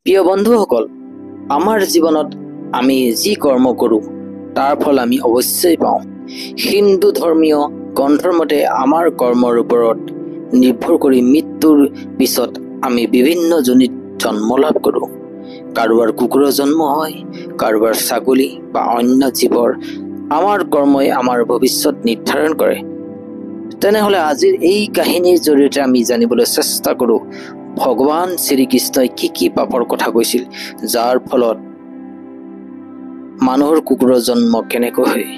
প্ৰিয় বন্ধুসকল, আমাৰ জীৱনত আমি যি কৰ্ম কৰোঁ তাৰ ফল আমি অৱশ্যই পাওঁ। হিন্দু ধৰ্মীয় গ্ৰন্থৰ মতে আমাৰ কৰ্মৰ ওপৰত নিৰ্ভৰ কৰি মৃত্যুৰ পিছত আমি বিভিন্ন যোনিত জন্ম লাভ কৰোঁ। কাৰোবাৰ কুকুৰৰ জন্ম হয়, কাৰোবাৰ ছাগলী বা অন্য জীৱৰ। আমাৰ কৰ্মই আমাৰ ভৱিষ্যত নিৰ্ধাৰণ কৰে। তেনেহলে আজিৰ এই কাহিনীৰ জৰিয়তে আমি জানিবলৈ চেষ্টা কৰোঁ ভগৱান শ্ৰীকৃষ্ণই কি পাপৰ কথা কৈছিল, যাৰ ফলত মানুহৰ কুকুৰৰ জন্ম কেনেকৈ হয়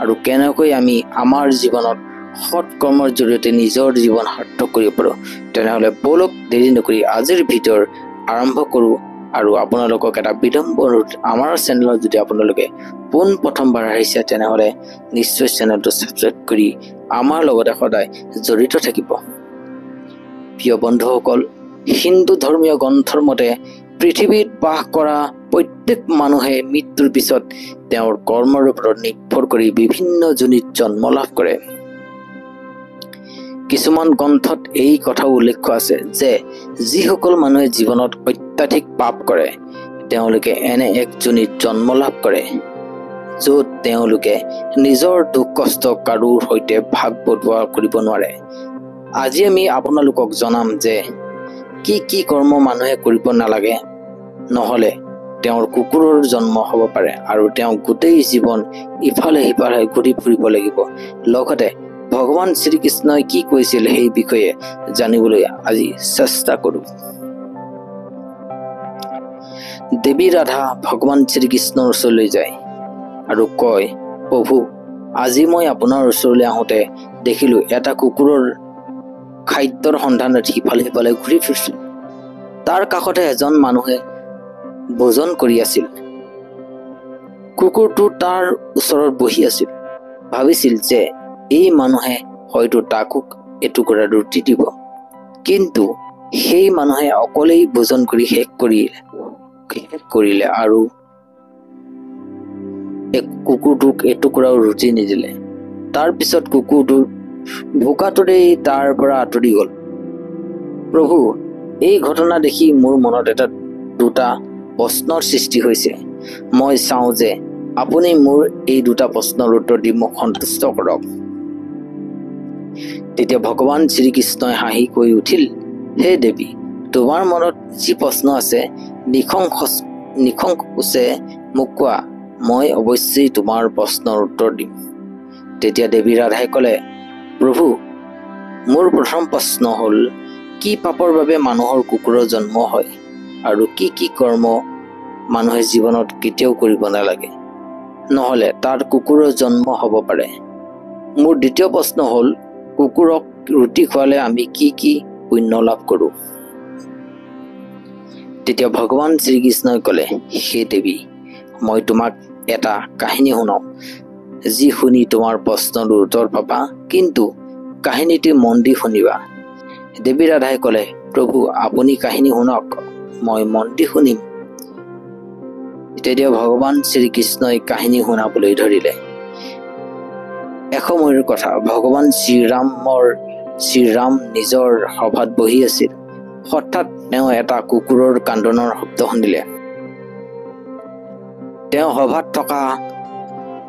আৰু কেনেকৈ আমি আমাৰ জীৱনত সৎ কৰ্মৰ জৰিয়তে নিজৰ জীৱন সাৰ্থক কৰিব পাৰোঁ। তেনেহলে বলক দেৰি নকৰি আজিৰ ভিডিঅ'ৰ আৰম্ভ কৰোঁ। আৰু আপোনালোকক এটা বিনম্ৰ অনুৰোধ, আমাৰ চেনেলত যদি আপোনালোকে পোন প্ৰথমবাৰ আহিছে তেনেহলে নিশ্চয় চেনেলটো ছাবস্ক্ৰাইব কৰি আমাৰ লগতে সদায় জড়িত থাকিব। প্ৰিয় বন্ধুসকল, হিন্দু ধৰ্মীয় গ্ৰন্থৰ মতে পৃথিৱীত বাস কৰা প্ৰত্যেক মানুহে মৃত্যুৰ পিছত তেওঁৰ কৰ্মৰ ওপৰত নিৰ্ভৰ কৰি বিভিন্ন যোনিত জন্ম লাভ কৰে। কিছুমান গ্ৰন্থত এই কথাও উল্লেখ আছে যে যিসকল মানুহে জীৱনত অত্যাধিক পাপ কৰে তেওঁলোকে এনে এক যোনিত জন্ম লাভ কৰে য'ত তেওঁলোকে নিজৰ দুখ কষ্ট কাৰোৰ সৈতে ভাগ বতোৱা কৰিব নোৱাৰে। আজি আমি আপোনালোকক জনাম যে কি কৰ্ম মানুহে কৰিব নালাগে, নহলে তেওঁৰ কুকুৰৰ জন্ম হ'ব পাৰে আৰু তেওঁ গোটেই জীৱন ইফালে সিফালে ঘূৰি ফুৰিব লাগিব। লগতে ভগৱান শ্ৰীকৃষ্ণই কি কৈছিল সেই বিষয়ে জানিবলৈ আজি চেষ্টা কৰোঁ। দেৱী ৰাধা ভগৱান শ্ৰীকৃষ্ণৰ ওচৰলৈ যায় আৰু কয়, প্ৰভু, আজি মই আপোনাৰ ওচৰলৈ আহোঁতে দেখিলো এটা কুকুৰৰ খাদ্যৰ সন্ধানত সিফালে সিফালে ঘূৰি ফুৰিছিল। তাৰ কাষতে এজন মানুহে ভোজন কৰি আছিল। কুকুৰটো তাৰ ওচৰত বহি আছিল। ভাবিছিল যে এই মানুহে হয়তো তাকো এটুকুৰা ৰুটি দিব, কিন্তু সেই মানুহে অকলেই ভোজন কৰি শেষ কৰিলে আৰু কুকুৰটোক এটুকুৰাও ৰুটি নিদিলে। তাৰ পিছত কুকুৰটো ভোকাতুৰেই তাৰ পৰা আঁতৰি গল। প্ৰভু, এই ঘটনা দেখি মোৰ মনত দুটা প্ৰশ্নৰ সৃষ্টি হৈছে। মই চাওঁ যে আপুনি মোৰ এই দুটা প্ৰশ্নৰ উত্তৰ দি মোক সন্তুষ্ট কৰক। তেতিয়া ভগৱান শ্ৰীকৃষ্ণই হাঁহি কৈ উঠিল, হে দেৱী, তোমাৰ মনত যি প্ৰশ্ন আছে নিসংকোচে মোক কোৱা, মই অৱশ্যেই তোমাৰ প্ৰশ্নৰ উত্তৰ দিম। তেতিয়া দেৱী ৰাধাই ক'লে, প্ৰভু, মোৰ প্ৰথম প্ৰশ্ন হ'ল, কি পাপৰ বাবে মানুহৰ কুকুৰৰ জন্ম হয় আৰু কি কৰ্ম মানুহে জীৱনত কেতিয়াও কৰিব নালাগে, নহলে তাৰ কুকুৰৰ জন্ম হ'ব পাৰে। মোৰ দ্বিতীয় প্ৰশ্ন হ'ল, কুকুৰক ৰুটি খুৱালে আমি কি পুণ্য লাভ কৰোঁ। তেতিয়া ভগৱান শ্ৰীকৃষ্ণই ক'লে, হে দেৱী, মই তোমাক এটা কাহিনী শুনাও, যি শুনি তোমাৰ প্ৰশ্নৰ উত্তৰ পাবা, কিন্তু কাহিনীটি মন দি শুনিবা। দেৱী ৰাধাই ক'লে, প্ৰভু, আপুনি কাহিনী শুনক, মই মন দি শুনিম। তেতিয়া ভগৱান শ্ৰীকৃষ্ণই কাহিনী শুনাবলৈ ধৰিলে। এসময়ৰ কথা, ভগৱান শ্ৰীৰাম নিজৰ সভাত বহি আছিল। হঠাৎ তেওঁ এটা কুকুৰৰ কান্দোনৰ শব্দ শুনিলে। তেওঁ সভাত থকা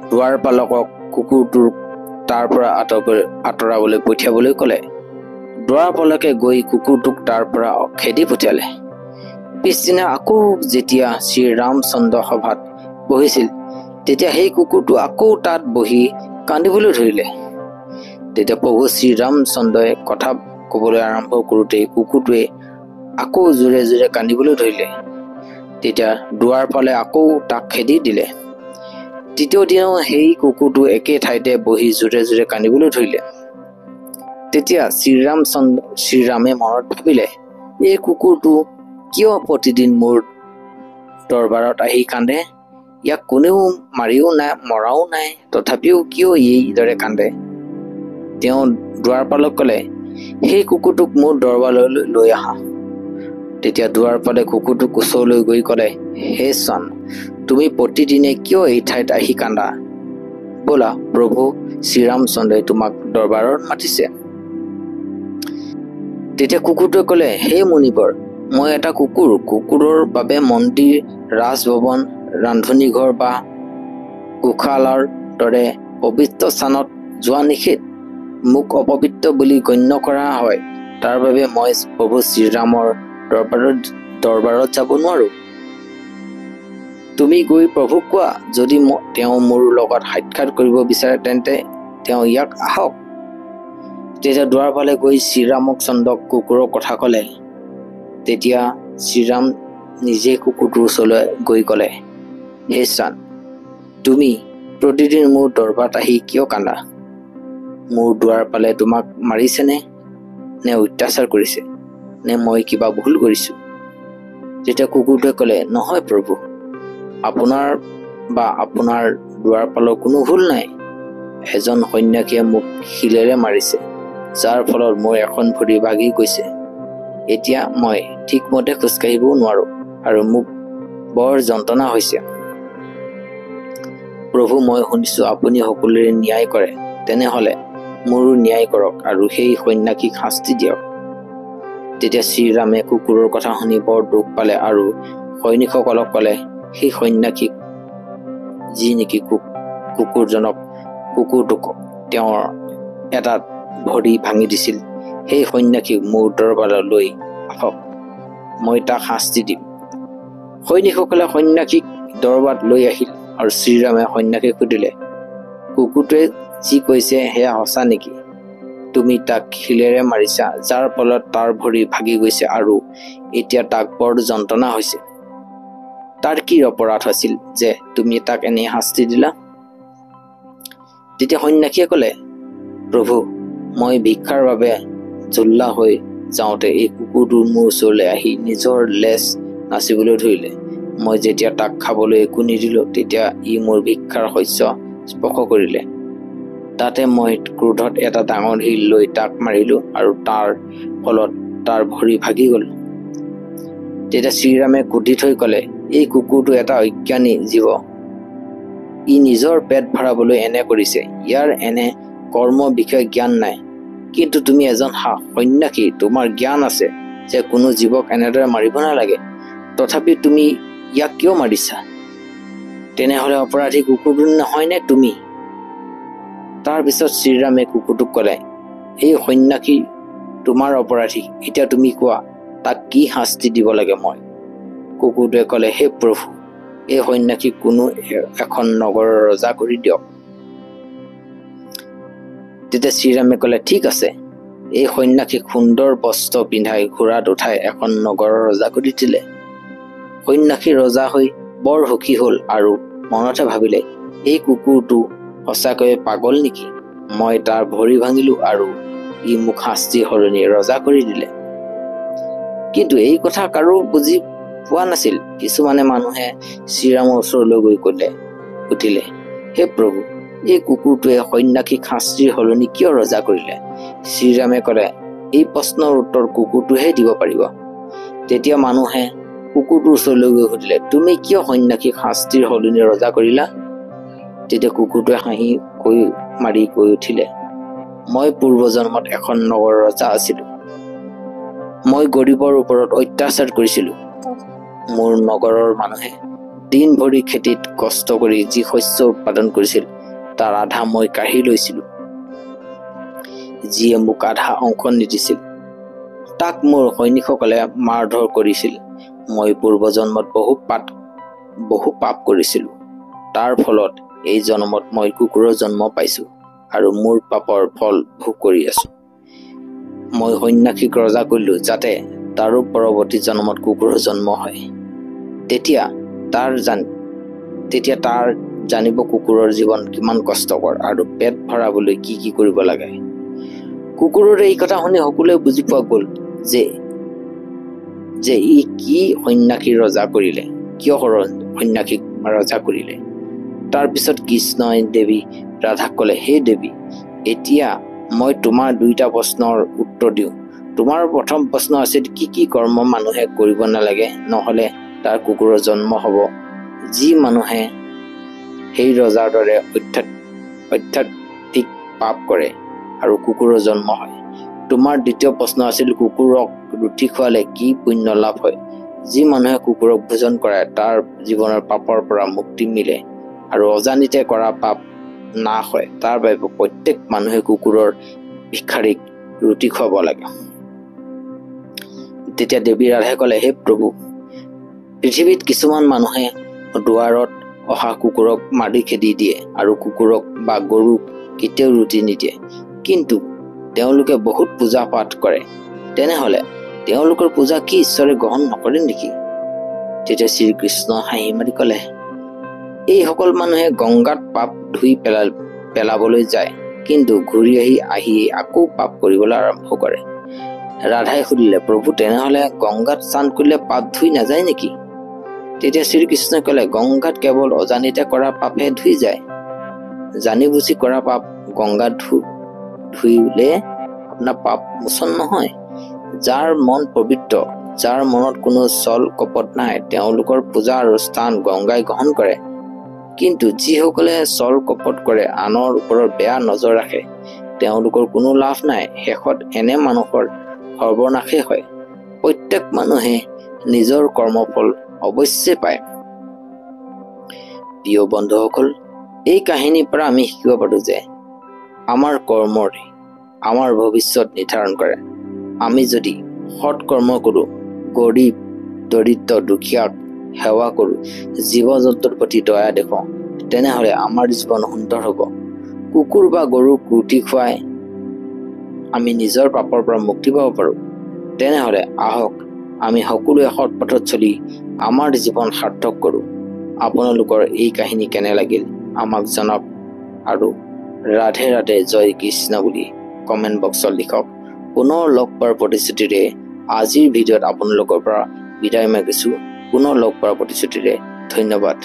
দুৱাৰপালকক কুকুৰটোক তাৰ পৰা আঁতৰাবলৈ পঠিয়াবলৈ ক'লে। দুৱাৰপালকে গৈ কুকুৰটোক তাৰ পৰা খেদি পঠিয়ালে। পিছদিনা আকৌ যেতিয়া শ্ৰীৰামচন্দ্ৰ সভাত বহিছিল, তেতিয়া সেই কুকুৰটো আকৌ তাত বহি কান্দিবলৈ ধৰিলে। তেতিয়া প্ৰভু শ্ৰীৰামচন্দ্ৰই কথা ক'বলৈ আৰম্ভ কৰোঁতেই কুকুৰটোৱে আকৌ জোৰে জোৰে কান্দিবলৈ ধৰিলে। তেতিয়া দুৱাৰপালে আকৌ তাক খেদি দিলে। তৃতীয় দিনাও সেই কুকুৰটো একে ঠাইতে বহি জোৰে জোৰে কান্দিবলৈ ধৰিলে। তেতিয়া শ্ৰীৰামে মনত ভাবিলে, এই কুকুৰটো কিয় প্ৰতিদিন মোৰ দৰবাৰত আহি কান্দে? ইয়াক কোনেও মাৰিও নাই, মৰাও নাই, তথাপিও কিয় এইদৰে কান্দে? তেওঁ দুৱাৰপালক ক'লে, সেই কুকুৰটোক মোৰ দৰবাৰলৈ লৈ আহা। তেতিয়া দুৱাৰপালে কুকুৰটোক ওচৰলৈ গৈ ক'লে, হে চোন, তুমি প্ৰতিদিনে কিয় এই ঠাইত আহি কান্দা? ব'লা, প্ৰভু শ্ৰীৰামচন্দ্ৰই তোমাক দৰবাৰত মাতিছে। তেতিয়া কুকুৰটোৱে ক'লে, হে মুনিবৰ, মই এটা কুকুৰ, কুকুৰৰ বাবে মন্দিৰ, ৰাজভৱন, ৰান্ধনীঘৰ বা গোশালাৰ দৰে পবিত্ৰ স্থানত যোৱা নিষেধ। মোক অপবিত্ৰ বুলি গণ্য কৰা হয়। তাৰ বাবে মই প্ৰভু শ্ৰীৰামৰ দৰবাৰত যাব নোৱাৰো। তুমি গৈ প্ৰভুক কোৱা, যদি তেওঁ মোৰ লগত সাক্ষাৎ কৰিব বিচাৰে তেন্তে তেওঁ ইয়াক আহক। তেতিয়া দুৱাৰফালে গৈ শ্ৰীৰামক চন্দক কুকুৰৰ কথা ক'লে। তেতিয়া শ্ৰীৰাম নিজে কুকুৰটোৰ ওচৰলৈ গৈ ক'লে, হে চান, তুমি প্ৰতিদিন মোৰ দৰবাৰত আহি কিয় কান্দা? মোৰ দুৱাৰ পালে তোমাক মাৰিছেনে, নে অত্যাচাৰ কৰিছে, নে মই কিবা ভুল কৰিছো? তেতিয়া কুকুৰটোৱে ক'লে, নহয় প্ৰভু, আপোনাৰ বা আপোনাৰ দুৱাৰপালৰ কোনো ভুল নাই। এজন সন্যাসীয়ে মোক শিলেৰে মাৰিছে, যাৰ ফলত মোৰ এখন ভৰি ভাগি গৈছে। এতিয়া মই ঠিকমতে খোজকাঢ়িবও নোৱাৰো আৰু মোক বৰ যন্ত্ৰণা হৈছে। প্ৰভু, মই শুনিছো আপুনি সকলোৰে ন্যায় কৰে, তেনেহলে মোৰো ন্যায় কৰক আৰু সেই সন্যাসীক শাস্তি দিয়ক। তেতিয়া শ্ৰীৰামে কুকুৰৰ কথা শুনি বৰ দুখ পালে আৰু সৈনিকসকলক ক'লে, সেই সন্যাসীক যি নেকি কুকুৰটোক তেওঁৰ এটা ভৰি ভাঙি দিছিল, সেই সন্যাসীক মোৰ দৰবাৰলৈ লৈ আহক, মই তাক শাস্তি দিম। সৈনিকসকলে সন্যাসীক দৰবাৰত লৈ আহিল আৰু শ্ৰীৰামে সন্যাসীক সুধিলে, কুকুৰটোৱে যি কৈছে সেয়া সঁচা নেকি? তুমি তাক শিলেৰে মাৰিছা, যাৰ ফলত তাৰ ভৰি ভাগি গৈছে আৰু এতিয়া তাক বৰ যন্ত্ৰণা হৈছে। তাৰ কি অপৰাধ হৈছিল যে তুমি তাক এনে শাস্তি দিলা? তেতিয়া সন্যাসীয়ে ক'লে, প্ৰভু, মই ভিক্ষাৰ বাবে জুল্লা হৈ যাওঁতে এই কুকুৰটো মোৰ ওচৰলৈ আহি নিজৰ লেজ নাচিবলৈ ধৰিলে। মই যেতিয়া তাক খাবলৈ একো নিদিলো, তেতিয়া ই মোৰ ভিক্ষাৰ শস্য স্পৰ্শ কৰিলে। তাতে মই ক্ৰোধত এটা ডাঙৰ শিল লৈ তাক মাৰিলো আৰু তাৰ ফলত তাৰ ভৰি ভাগি গল। তেতিয়া শ্ৰীৰামে ক্ৰোধিত হৈ ক'লে, এই কুকুৰটো এটা অজ্ঞানী জীৱ। ই নিজৰ পেট ভৰাবলৈ এনে কৰিছে। ইয়াৰ এনে কৰ্মৰ বিষয়ে জ্ঞান নাই। কিন্তু তুমি এজন সন্যাসী, তোমাৰ জ্ঞান আছে যে কোনো জীৱক এনেদৰে মাৰিব নালাগে। তথাপি তুমি ইয়াক কিয় মাৰিছা? তেনেহলে অপৰাধী কুকুৰটো নহয়নে তুমি? তাৰ পিছত শ্ৰীৰামে কুকুৰটোক ক'লে, এই সন্যাসী তোমাৰ অপৰাধী। এতিয়া তুমি কোৱা, তাক কি শাস্তি দিব লাগে মই? কুকুৰটোৱে ক'লে, হে প্ৰভু, এই সন্যাসীক কোনো এখন নগৰৰ ৰজা কৰি দিয়ক। তেতিয়া শ্ৰীৰামে ক'লে, ঠিক আছে। এই সন্যাসীক সুন্দৰ বস্ত্ৰ পিন্ধাই ঘোঁৰাত উঠাই এখন নগৰৰ ৰজা কৰি দিলে। সন্যাসী ৰজা হৈ বৰ সুখী হল আৰু মনতে ভাবিলে, এই কুকুৰটো সঁচাকৈয়ে পাগল নেকি? মই তাৰ ভৰি ভাঙিলো আৰু ই মোক শাস্তি সলনি ৰজা কৰি দিলে। কিন্তু এই কথা কাৰো বুজি পোৱা নাছিল। কিছুমানে মানুহে শ্ৰীৰামৰ ওচৰলৈ গৈ সুধিলে, হে প্ৰভু, এই কুকুৰটোৱে সন্যাসীক শাস্তিৰ সলনি কিয় ৰজা কৰিলে? শ্ৰীৰামে ক'লে, এই প্ৰশ্নৰ উত্তৰ কুকুৰটোহে দিব পাৰিব। তেতিয়া মানুহে কুকুৰটোৰ ওচৰলৈ গৈ সুধিলে, তুমি কিয় সন্যাসীক শাস্তিৰ সলনি ৰজা কৰিলা? তেতিয়া কুকুৰটোৱে হাঁহি মাৰি কৈ উঠিলে, মই পূৰ্বজন্মত এখন নগৰৰ ৰজা আছিলো। মই গৰীবৰ ওপৰত অত্যাচাৰ কৰিছিলো। মোৰ নগৰৰ মানুহে দিন ভৰি খেতিত কষ্ট কৰি যি শস্য উৎপাদন কৰিছিল, তাৰ আধা মই কাঢ়ি লৈছিলো। যিয়ে মোক আধা অংশ নিদিছিল, তাক মোৰ সৈনিকসকলে মাৰধৰ কৰিছিল। মই পূৰ্বজন্মত বহু পাপ কৰিছিলো। তাৰ ফলত এই জন্মত মই কুকুৰৰ জন্ম পাইছো আৰু মোৰ পাপৰ ফল ভোগ কৰি আছো। মই সন্যাসীক ৰজা কৰিলো যাতে তাৰো পৰৱৰ্তী জন্মত কুকুৰৰ জন্ম হয়। তেতিয়া তাৰ জানিব কুকুৰৰ জীৱন কিমান কষ্টকৰ আৰু পেট ভৰাবলৈ কি কি কৰিব লাগে। কুকুৰৰ এই কথা শুনি সকলোৱে বুজি পোৱা গল যে ই কি সন্যাসীক ৰজা কৰিলে, কিয় সন্যাসীক ৰজা কৰিলে। তাৰ পিছত কৃষ্ণই দেৱী ৰাধাক ক'লে, হে দেৱী, এতিয়া মই তোমাৰ দুইটা প্ৰশ্নৰ উত্তৰ দিওঁ। তোমাৰ প্ৰথম প্ৰশ্ন আছিল, কি কি কৰ্ম মানুহে কৰিব নালাগে নহলে তাৰ কুকুৰৰ জন্ম হব? যি মানুহে সেই ৰজাৰ দৰে অত্যাধিক পাপ কৰে আৰু কুকুৰৰ জন্ম হয়, তোমাৰ দ্বিতীয় প্ৰশ্ন আছিল কুকুৰক ৰুটি খোৱালে কি পুণ্য লাভ হয়। যি মানুহে কুকুৰক ভোজন কৰে তাৰ জীৱনৰ পাপৰ পৰা মুক্তি মিলে আৰু অজানিতে কৰা পাপ নাশ হয়। তাৰ বাবে প্ৰত্যেক মানুহে কুকুৰৰ ভিক্ষাৰীক ৰুটি খুৱাব লাগে। তেতিয়া দেৱী ৰাধাই ক'লে, হে প্ৰভু, পৃথিৱীত কিছুমান মানুহে দুৱাৰত অহা কুকুৰক মাৰি খেদি দিয়ে আৰু কুকুৰক বা গৰুক কেতিয়াও ৰুটি নিদিয়ে, কিন্তু তেওঁলোকে বহুত পূজা পাঠ কৰে। তেনেহলে তেওঁলোকৰ পূজা কি ঈশ্বৰে গ্ৰহণ নকৰে নেকি? তেতিয়া শ্ৰীকৃষ্ণ হাঁহি মাৰি ক'লে, এইসকল মানুহে গংগাত পাপ ধুই পেলাবলৈ যায়, কিন্তু ঘূৰি আহি আকৌ পাপ কৰিবলৈ আৰম্ভ কৰে। ৰাধাই সুধিলে, প্ৰভু, তেনেহলে গংগাত স্নান কৰিলে পাপ ধুই নাযায় নেকি? তেতিয়া শ্ৰীকৃষ্ণই ক'লে, গংগাত কেৱল অজানিতে কৰা পাপহে ধুই যায়। জানি বুজি কৰা পাপ গংগাত ধুইলে আপোনাৰ পাপ মোচন নহয়। যাৰ মন পবিত্ৰ, যাৰ মনত কোনো ছল কপট নাই, তেওঁলোকৰ পূজা আৰু স্থান গংগাই গ্ৰহণ কৰে। কিন্তু যিসকলে ছল কপট কৰে, আনৰ ওপৰত বেয়া নজৰ ৰাখে, তেওঁলোকৰ কোনো লাভ নাই। শেষত এনে মানুহৰ সৰ্বনাশেই হয়। প্ৰত্যেক মানুহে নিজৰ কৰ্মফল অৱশ্যেই পায়। প্ৰিয় বন্ধুসকল, এই কাহিনীৰ পৰা আমি শিকিব পাৰো যে আমাৰ কৰ্মই আমাৰ ভৱিষ্যত নিৰ্ধাৰণ কৰে। আমি যদি সৎ কৰ্ম কৰো, গৰীব দৰিদ্ৰ দুখীয়াক সেৱা কৰো, জীৱ জন্তুৰ প্ৰতি দয়া দেখুৱাওঁ, তেনেহলে আমাৰ জীৱন সুন্দৰ হ'ব। কুকুৰ বা গৰুক ৰুটি খুৱাই আমি নিজৰ পাপৰ পৰা মুক্তি পাব পাৰো। তেনেহলে আহক আমি সকলোৱে সৎ পথত চলি আমাৰ জীৱন সাৰ্থক কৰো। আপোনালোকৰ এই কাহিনী কেনে লাগিল আমাক জনাওক আৰু ৰাধে ৰাধে জয় কৃষ্ণ বুলি কমেণ্ট বক্সত লিখক। পুনৰ লগ পোৱাৰ প্ৰতিশ্ৰুতিৰে আজিৰ ভিডিঅ'ত আপোনালোকৰ পৰা বিদায় মাগিছো। পুনৰ লগ পোৱাৰ প্ৰতিশ্ৰুতিৰে ধন্যবাদ।